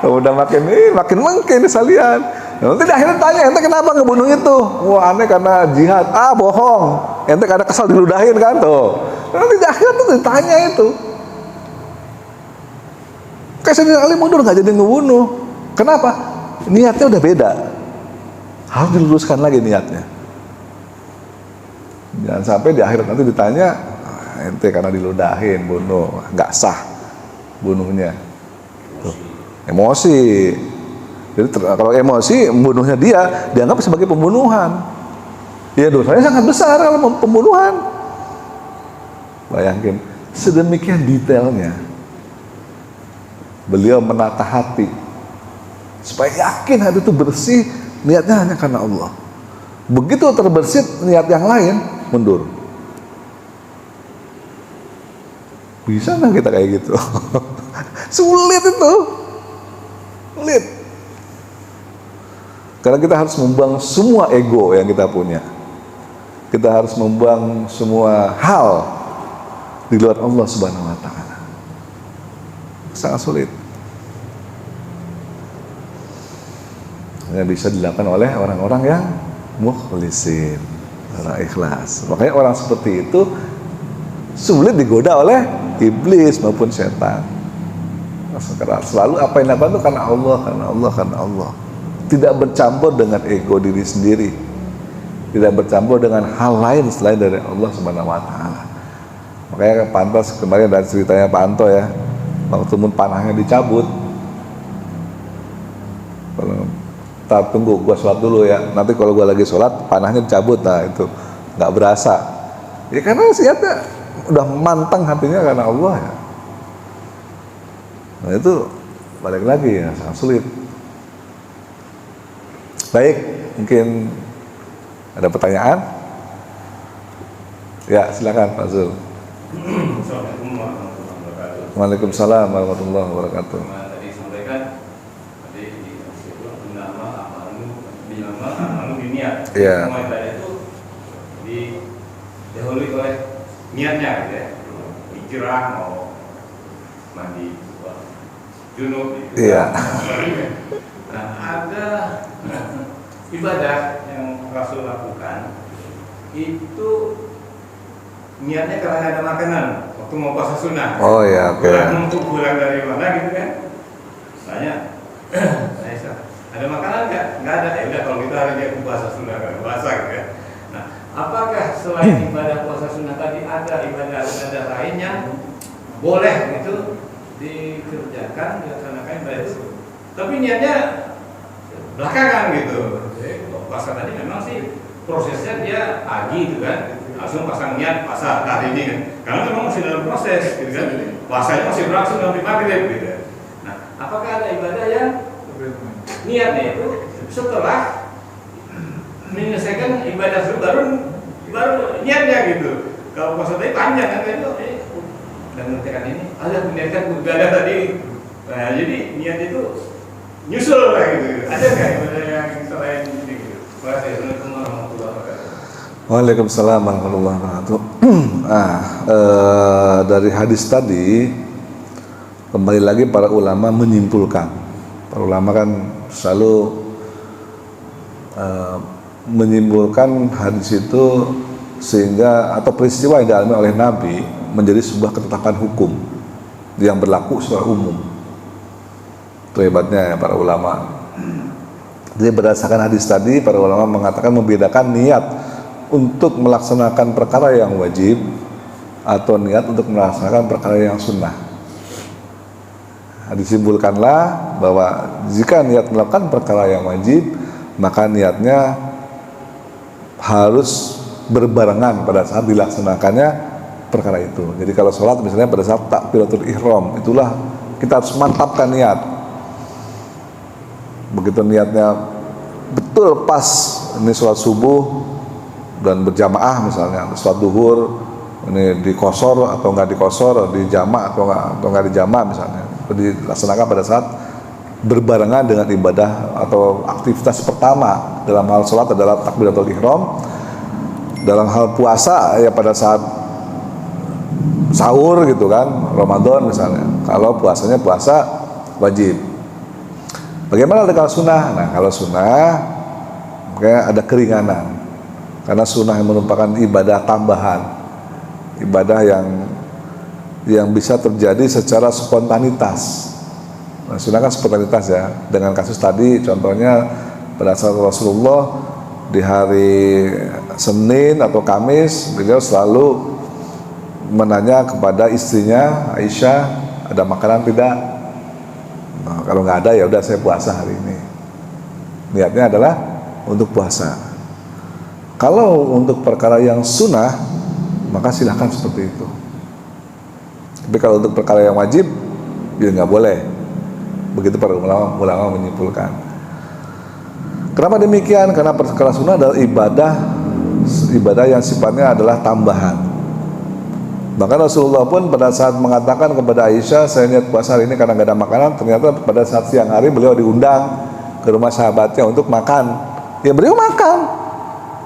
Speaker 1: Udah makin mungkin sekalian. Nanti akhirnya tanya, ente kenapa ngebunuh itu? Wah, aneh karena jihad. Bohong. Ente karena kesal diludahin kan tuh. Nanti akhirnya tuh ditanya itu. Kayak Sayyidina Ali mundur nggak jadi ngebunuh. Kenapa? Niatnya udah beda. Harus diluruskan lagi niatnya. Jangan sampai di akhir nanti ditanya, ente karena diludahin bunuh, nggak sah bunuhnya. Tuh. Emosi. Jadi kalau emosi membunuhnya dia dianggap sebagai pembunuhan. Ya dosanya sangat besar kalau pembunuhan. Bayangin sedemikian detailnya beliau menata hati supaya yakin hati itu bersih, niatnya hanya karena Allah. Begitu terbersit niat yang lain, mundur. Bisa nggak kita kayak gitu? Sulit itu, sulit. Karena kita harus membuang semua ego yang kita punya. Kita harus membuang semua hal di luar Allah Subhanahu wa Ta'ala. Sangat sulit. Hanya bisa dilakukan oleh orang-orang yang mukhlisin, orang ikhlas. Makanya orang seperti itu sulit digoda oleh iblis maupun setan. Selalu apa yang dilakukan itu karena Allah, karena Allah, karena Allah. Tidak bercampur dengan ego diri sendiri, tidak bercampur dengan hal lain selain dari Allah Subhanahu wa Ta'ala. Makanya pantas kemarin dari ceritanya Pak Anto ya, waktu panahnya dicabut, kalau tunggu gua sholat dulu ya, nanti kalau gua lagi sholat panahnya dicabut, nah itu nggak berasa ya, karena siatnya udah mantang hatinya karena Allah ya. Nah itu balik lagi ya, sangat sulit. Baik, mungkin ada pertanyaan? Ya, silakan Pak Zul.
Speaker 2: Assalamualaikum warahmatullahi wabarakatuh.
Speaker 1: Waalaikumsalam warahmatullahi wabarakatuh.
Speaker 2: Tadi sampaikan nama amalu niat.
Speaker 1: Iya.
Speaker 2: Semua ibadah itu didahului oleh niatnya, gitu ya. Hijrah mau mandi junub, gitu.
Speaker 1: Iya.
Speaker 2: Nah, ada ibadah yang Rasul lakukan itu niatnya karena ada makanan waktu mau puasa sunnah.
Speaker 1: Oh ya, oke.
Speaker 2: Pulang dari mana gitu kan? Tanya, ada makanan nggak? Nggak ada. Ya udah kalau kita hari ini puasa sunnah kan puasa gitu ya. Nah, apakah selain ibadah puasa sunnah tadi ada ibadah lain yang boleh itu dikerjakan, dilaksanakan ibadah itu? Tapi niatnya belakangan gitu. Jadi puasa tadi memang sih prosesnya dia pagi gitu kan, langsung pasang niat puasa hari ini kan, karena memang masih dalam proses gitu kan, puasanya masih berlangsung sampai maghrib gitu. Nah, apakah ada ibadah yang niatnya itu setelah menyelesaikan ibadah baru niatnya gitu? Kalau puasa tadi panjang kan itu, dan mengerjakan ini, ada mengerjakan ibadah tadi, nah jadi niat itu nyusul lah gitu. Ada nggak ibadah yang selain ini gitu? Assalamualaikum warahmatullahi wabarakatuh.
Speaker 1: Waalaikumsalam warahmatullahi wabarakatuh. Dari hadis tadi kembali lagi para ulama menyimpulkan. Para ulama kan selalu menyimpulkan hadis itu sehingga atau peristiwa yang dialami oleh Nabi menjadi sebuah ketetapan hukum yang berlaku secara umum. Itu hebatnya ya para ulama. Jadi berdasarkan hadis tadi, para ulama mengatakan membedakan niat untuk melaksanakan perkara yang wajib atau niat untuk melaksanakan perkara yang sunnah. Disimpulkanlah bahwa jika niat melakukan perkara yang wajib, maka niatnya harus berbarengan pada saat dilaksanakannya perkara itu. Jadi kalau sholat misalnya pada saat takbiratul ihram, itulah kita harus mantapkan niat. Begitu niatnya betul pas ini sholat subuh dan berjamaah misalnya, sholat duhur ini dikosor atau enggak dikosor, di jama' atau enggak di jama' misalnya, dilaksanakan pada saat berbarengan dengan ibadah atau aktivitas pertama dalam hal sholat adalah takbiratul ihram. Dalam hal puasa ya pada saat sahur gitu kan, Ramadan misalnya, kalau puasanya puasa wajib. Bagaimana dengan sunnah? Nah kalau sunnah makanya ada keringanan, karena sunnah yang merupakan ibadah tambahan, ibadah yang bisa terjadi secara spontanitas. Nah, sunnah kan spontanitas ya. Dengan kasus tadi contohnya pada saat Rasulullah di hari Senin atau Kamis, beliau selalu menanya kepada istrinya Aisyah, ada makanan tidak? Nah, kalau nggak ada ya udah saya puasa hari ini. Niatnya adalah untuk puasa. Kalau untuk perkara yang sunnah, maka silahkan seperti itu. Tapi kalau untuk perkara yang wajib, ya nggak boleh. Begitu para ulama menyimpulkan. Kenapa demikian? Karena perkara sunnah adalah ibadah yang sifatnya adalah tambahan. Bahkan Rasulullah pun pada saat mengatakan kepada Aisyah, saya niat puasa hari ini karena nggak ada makanan, ternyata pada saat siang hari beliau diundang ke rumah sahabatnya untuk makan. Ya beliau makan.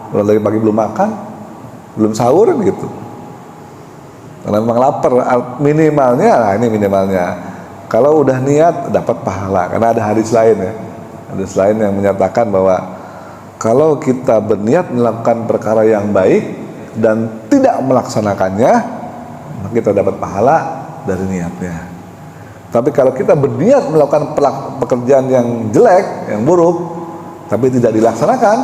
Speaker 1: Kalau dari pagi belum makan, belum sahur gitu. Karena memang lapar. Minimalnya, nah ini minimalnya. Kalau udah niat dapat pahala, karena ada hadis lain ya. Hadis lain yang menyatakan bahwa kalau kita berniat melakukan perkara yang baik dan tidak melaksanakannya, maka kita dapat pahala dari niatnya. Tapi kalau kita berniat melakukan pekerjaan yang jelek, yang buruk, tapi tidak dilaksanakan,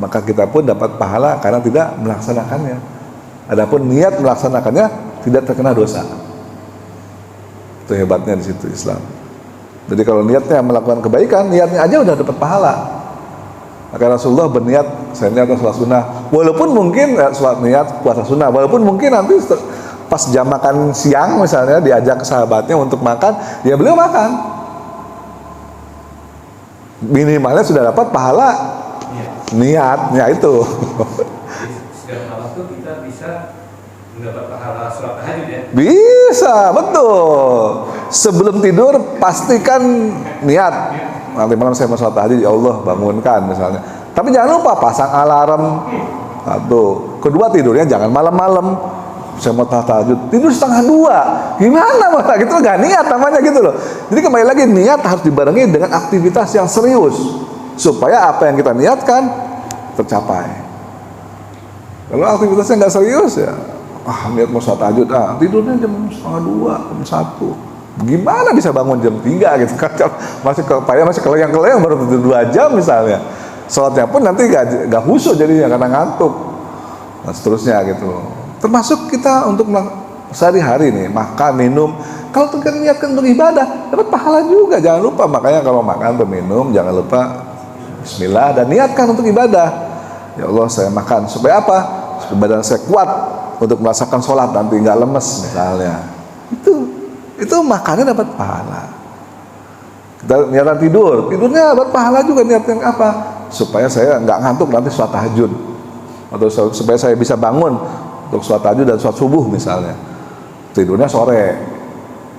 Speaker 1: maka kita pun dapat pahala karena tidak melaksanakannya. Adapun niat melaksanakannya tidak terkena dosa. Itu hebatnya di situ Islam. Jadi kalau niatnya melakukan kebaikan, niatnya aja udah dapat pahala. Maka Rasulullah berniat, saya niat sholat sunnah, walaupun mungkin sholat niat puasa sunnah, walaupun mungkin nanti pas jam makan siang misalnya diajak sahabatnya untuk makan, ya beliau makan. Minimalnya sudah dapat pahala niatnya itu.
Speaker 2: Setiap malam tuh kita bisa mendapat pahala sholat tahajud ya?
Speaker 1: Bisa, betul. Sebelum tidur pastikan niat. Nanti malam saya mau sholat tahajud, ya Allah bangunkan misalnya. Tapi jangan lupa pasang alarm. Satu. Kedua, tidurnya jangan malam-malam. Saya mau tahajud, tidur 1:30. Gimana masa gitu, nggak niat namanya gitu loh. Jadi kembali lagi, niat harus dibarengi dengan aktivitas yang serius supaya apa yang kita niatkan tercapai. Kalau aktivitasnya nggak serius ya, niat mau sholat tahajud, tidurnya jam 1:30, jam 1. Gimana bisa bangun jam 3 gitu kan? Masih keleyang baru tidur 2 jam misalnya. Sholatnya pun nanti gak khusyuk jadinya karena ngantuk. Nah seterusnya gitu. Termasuk kita untuk sehari-hari nih, makan, minum. Kalau kita niatkan untuk ibadah, dapat pahala juga. Jangan lupa, makanya kalau makan atau minum jangan lupa bismillah dan niatkan untuk ibadah. Ya Allah saya makan supaya apa? Supaya badan saya kuat untuk melaksanakan sholat nanti nggak lemes misalnya. Itu makannya dapat pahala. Kita niatan tidurnya dapat pahala juga. Niatnya apa? Supaya saya nggak ngantuk nanti sholat tahajud, atau supaya saya bisa bangun untuk sholat tahajud dan sholat subuh misalnya. Tidurnya sore,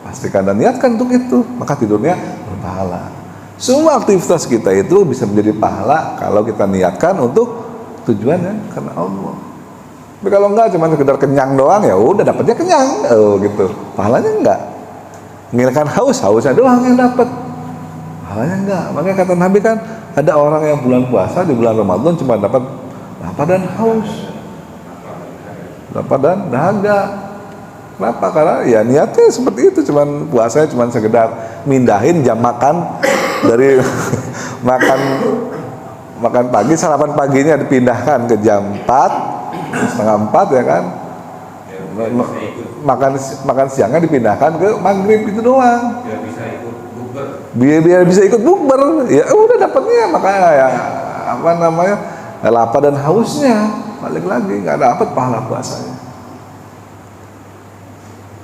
Speaker 1: pastikan dan niatkan untuk itu, maka tidurnya berpahala. Semua aktivitas kita itu bisa menjadi pahala kalau kita niatkan untuk tujuannya karena Allah. Tapi kalau enggak cuma sekedar kenyang doang, ya udah dapatnya kenyang, gitu. Pahalanya enggak. Ngilangkan hausnya doang yang dapat. Pahalanya enggak. Makanya kata Nabi kan, ada orang yang bulan puasa di bulan Ramadan cuma dapat lapar dan haus, lapar dan dahaga. Kenapa? Karena ya niatnya seperti itu, cuman puasanya cuman sekedar mindahin jam makan dari makan pagi, sarapan paginya dipindahkan ke jam 4:30 ya kan. Makan siangnya dipindahkan ke maghrib, itu doang.
Speaker 2: Biar bisa ikut bukber.
Speaker 1: Biar bisa ikut bukber. Ya udah dapatnya, makanya ya apa namanya? Lapar dan hausnya balik lagi, nggak dapat pahala puasanya.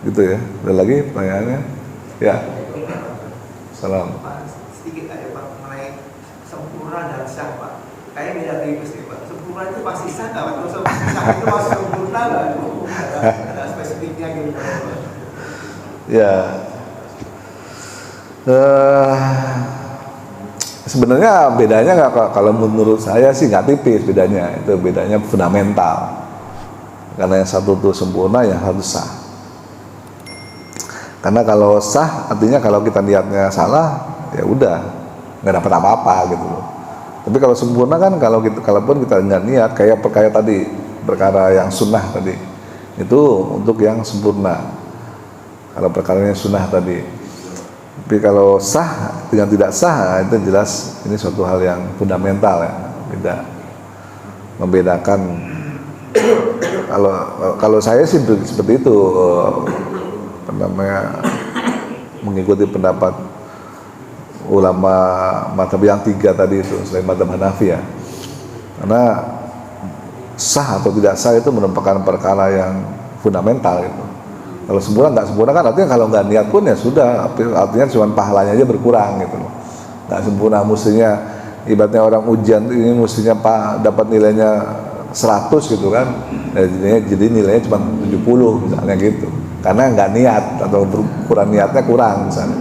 Speaker 1: Gitu ya. Ada lagi pertanyaannya? Ya. Salam.
Speaker 3: Pak, sedikit aja Pak mengenai sempurna dan sah Pak. Kayaknya beda tipis nih Pak. Sempurna itu pasti sah nggak Pak? Terus sah itu masuk sempurna nggak? Ada spesifiknya gitu Pak.
Speaker 1: Ya. Sebenarnya bedanya nggak, kalau menurut saya sih nggak tipis bedanya. Itu bedanya fundamental. Karena yang satu itu sempurna, yang harus sah. Karena kalau sah artinya kalau kita niatnya salah, ya udah nggak dapat apa-apa gitu loh. Tapi kalau sempurna kan, kalaupun kita nggak niat, kayak tadi perkara yang sunnah tadi, itu untuk yang sempurna. Kalau perkaranya sunnah tadi. Tapi kalau sah dengan tidak sah, itu jelas ini suatu hal yang fundamental ya, beda, membedakan. Kalau saya sih seperti itu, mengikuti pendapat ulama mazhab yang 3 tadi itu selain mazhab Hanafi ya. Karena sah atau tidak sah itu merupakan perkara yang fundamental gitu. Kalau sempurna nggak sempurna kan artinya kalau nggak niat pun ya sudah, artinya cuma pahalanya aja berkurang gitu loh. Nggak sempurna, mestinya ibaratnya orang ujian ini mestinya dapat nilainya 100 gitu kan, jadi nilainya cuma 70 misalnya gitu, karena nggak niat atau kurang niatnya kurang misalnya.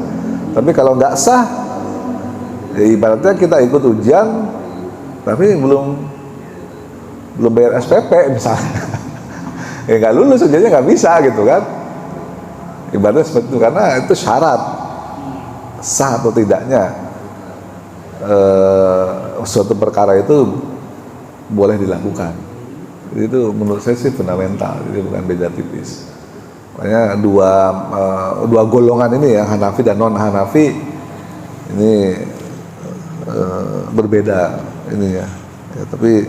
Speaker 1: Tapi kalau nggak sah, ya ibaratnya kita ikut ujian tapi belum bayar SPP misalnya, ya nggak lulus ujiannya, nggak bisa gitu kan. Ibaratnya seperti itu, karena itu syarat sah atau tidaknya suatu perkara itu boleh dilakukan. Jadi itu menurut saya sih fundamental, jadi bukan beda tipis. Makanya dua golongan ini ya, Hanafi dan non Hanafi ini berbeda ini ya. Tapi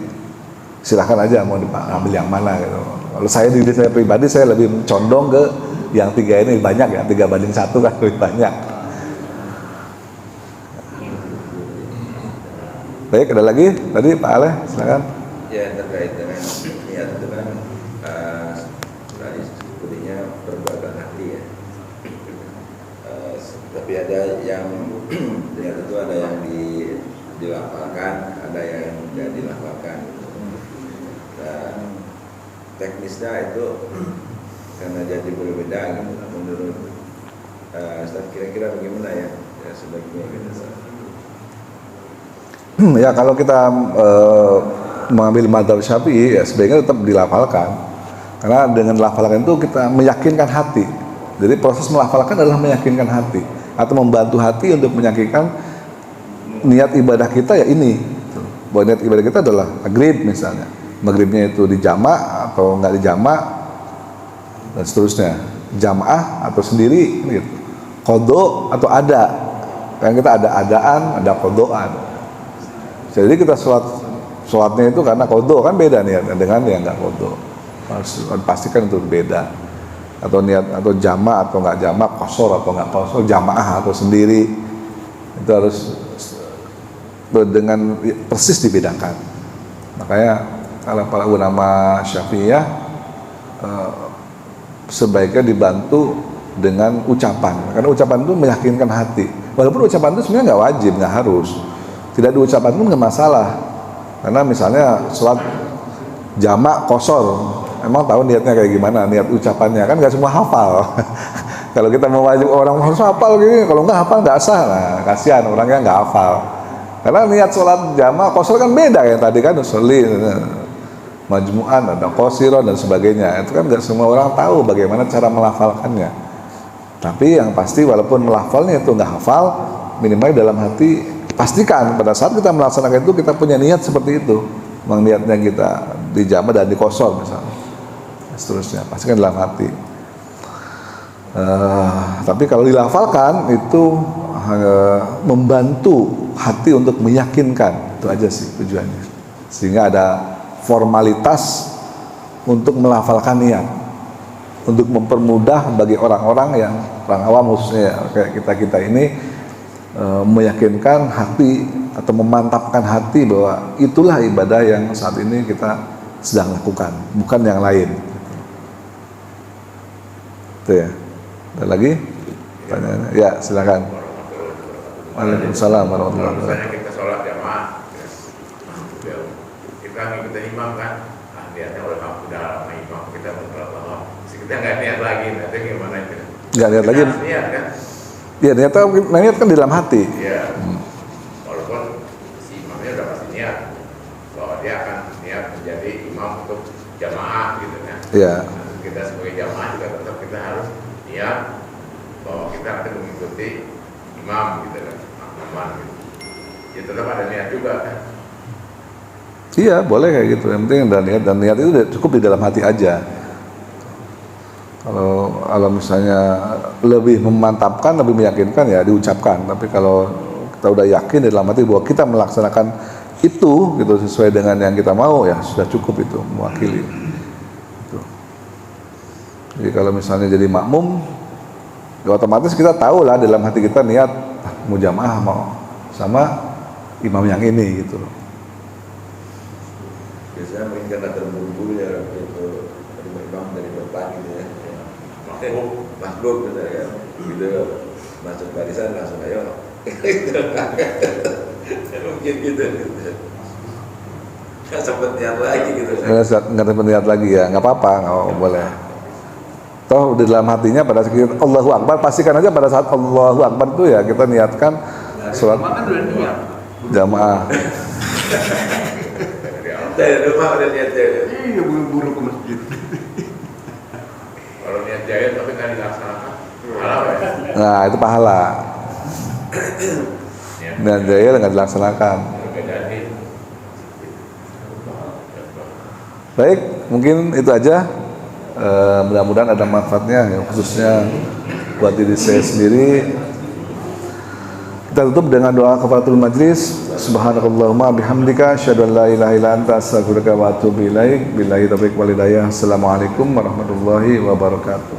Speaker 1: silahkan aja mau diambil yang mana gitu. Kalau diri saya pribadi, saya lebih condong ke yang 3 ini banyak ya, 3:1 kan lebih banyak. Baik, ada lagi tadi Pak Aleh, silakan.
Speaker 4: Ya, terkait dengan niat itu kan tadi sebetulnya perbuatan hati ya. Tapi ada yang niat itu ada yang dilafalkan, ada yang tidak dilafalkan. Dan teknisnya itu karena jadi berbeda gitu. Menurut Ustaz kira-kira bagaimana ya sebaiknya gitu.
Speaker 1: Ya kalau kita mengambil mazhab Syafi'i ya sebaiknya tetap dilafalkan, karena dengan lafalkan itu kita meyakinkan hati. Jadi proses melafalkan adalah meyakinkan hati atau membantu hati untuk meyakinkan niat ibadah kita ya ini, bahwa niat ibadah kita adalah maghrib misalnya, maghribnya itu dijamak atau nggak dijamak dan seterusnya, jamaah atau sendiri gitu, qadha atau ada, kan kita ada adaan, ada qadhaan. Jadi kita sholatnya itu karena qadha kan beda niatnya dengan yang nggak qadha. Harus pastikan itu beda. Atau niat atau jamak atau nggak jamak, qasar atau nggak qasar, jamaah atau sendiri, itu harus dengan persis dibedakan. Makanya kalau para ulama Syafi'iyah sebaiknya dibantu dengan ucapan, karena ucapan itu meyakinkan hati. Walaupun ucapan itu sebenarnya nggak wajib, nggak harus. Tidak diucapkan pun nggak masalah, karena misalnya sholat jamak qasar, emang tahu niatnya kayak gimana, niat ucapannya kan nggak semua hafal. Kalau kita mau wajib orang harus hafal gini, kalau nggak hafal nggak sah, nah kasihan orangnya nggak hafal. Karena niat sholat jamak qasar kan beda kayak tadi kan, usolli majmu'an, ada qasiran dan sebagainya. Itu kan nggak semua orang tahu bagaimana cara melafalkannya. Tapi yang pasti walaupun melafalnya itu nggak hafal, minimal dalam hati pastikan pada saat kita melaksanakan itu kita punya niat seperti itu. Memang niatnya kita di jamak dan di qasar misalnya. Seterusnya pastikan dalam hati. Tapi kalau dilafalkan itu membantu hati untuk meyakinkan, itu aja sih tujuannya, sehingga ada formalitas untuk melafalkan niat, untuk mempermudah bagi orang-orang yang orang awam khususnya ya, kayak kita ini meyakinkan hati atau memantapkan hati bahwa itulah ibadah yang saat ini kita sedang lakukan, bukan yang lain. Itu ya. Ada lagi? Pertanyaan? Ya, silakan. Waalaikumsalam warahmatullahi wabarakatuh.
Speaker 5: Misalnya kita sholat jamaah, kita ngikutin imam kan, niatnya udah lama imam, kita sholat lama, kita nggak niat lagi, nanti gimana itu?
Speaker 1: Nggak niat lagi?
Speaker 5: Niat kan?
Speaker 1: Ya, niat kan di dalam hati.
Speaker 5: Iya. Walaupun si imamnya udah pasti niat bahwa dia akan niat menjadi imam untuk jamaah gitu kan.
Speaker 1: Iya.
Speaker 5: Nah, kita sebagai jamaah juga tetap kita harus niat bahwa kita akan mengikuti imam gitu kan, aman gitu. Ya tetap ada niat juga kan.
Speaker 1: Iya, boleh kayak gitu. Yang penting ada niat, dan niat itu cukup di dalam hati aja. Kalau misalnya lebih memantapkan, lebih meyakinkan ya diucapkan. Tapi kalau kita udah yakin di dalam hati bahwa kita melaksanakan itu gitu sesuai dengan yang kita mau, ya sudah cukup itu mewakili. Gitu. Jadi kalau misalnya jadi makmum, ya otomatis kita tahu lah dalam hati kita niat mau jamaah mau sama imam yang ini gitu loh.
Speaker 4: Biasanya mungkin karena terburu-buru ya itu imam dari depan gitu ya. Makhluk gitu ya. Gitu masuk barisan langsung ayo. Mungkin gitu. Nggak sempat niat lagi gitu.
Speaker 1: Nggak sempat niat lagi ya, nggak apa-apa, nggak boleh. Toh di dalam hatinya pada saat Allahu Akbar, pastikan aja pada saat Allahu Akbar itu ya kita niatkan sholat jamaah.
Speaker 4: Dari rumah udah niat jahit.
Speaker 3: Iya, buru-buru ke masjid.
Speaker 5: Kalau niat jahit tapi nggak dilaksanakan, halal ya.
Speaker 1: Nah itu pahala. Dan jahil nggak dilaksanakan.
Speaker 5: Nggak jadi.
Speaker 1: Baik, mungkin itu aja. Mudah-mudahan ada manfaatnya, ya, khususnya buat diri saya sendiri. Kita tutup dengan doa kafaratul majlis. Subhanakallahumma bihamdika asyhadu an la ilaha illa anta astaghfiruka wa atubu ilaik. Billahi taufiq wal hidayah. Assalamualaikum warahmatullahi wabarakatuh.